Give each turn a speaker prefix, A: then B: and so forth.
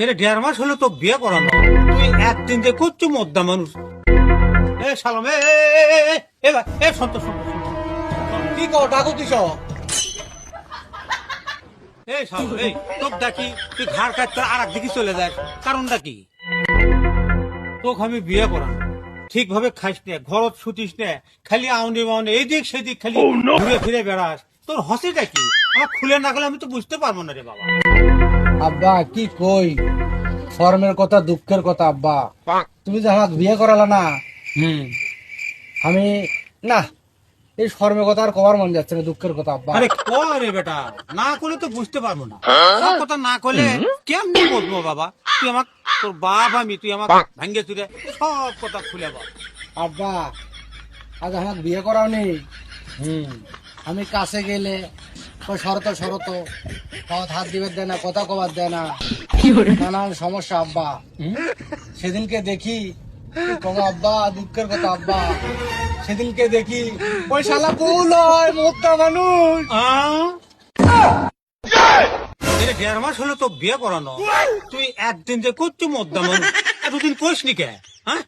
A: এটা 1.5 মাস হলো তো বিয়ে করানো, তুই একদিন যে করছো মদ্দা মানুষ। এ সালাম, এ সন্তোষ,
B: কি কও ডাকো কিস?
A: এই সালাম, এই তোকে ডাকি তুই ঘাড় কাটতে আর একদিকে চলে যাস, কারণটা কি? তোকে আমি বিয়ে করানো, ঠিকভাবে খাইস নে, ঘরত শুতিস নে, খালি আউনি মাউনি এইদিক সেদিক খালি ঘুরে ফিরে বেড়াস, তোর হসিটা কি? আমার খুলে না গেলে আমি তো বুঝতে পারবো না রে বাবা।
B: আব্বা কি কই, শরমের কথা দুঃখের কথা আব্বা। তুমি যে আমাকে বিয়ে করালা না, আমি না এই শরমের কথা আর কবার মন যাচ্ছে না, দুঃখের কথা আব্বা।
A: আরে রে বেটা, না করলে তো বুঝতে পারবো না, সব কথা না করলে কেমনি বলবো বাবা? তুই আমার, তোর বাপ আমি, তুই আমার ভাঙ্গে চুরে সব কথা খুলে বল।
B: আব্বা আজ আমাকে বিয়ে করাও নি, আমি কাছে গেলে ওই শরত শরত হাত দিবে দেয় না, কথা কবার দেয় না, নানান সমস্যা আব্বা। সেদিনকে দেখি তোমার আব্বা, দুঃখের কথা আব্বা, সেদিনকে দেখি ওই শালা বউ লয় মোদ্দা মানুষ।
A: এটা 1.5 মাস হলো তো বিয়ে করানো, তুই একদিন যে করছো মদ্দা মানুষ, এতদিন করিস নি কে? হ্যাঁ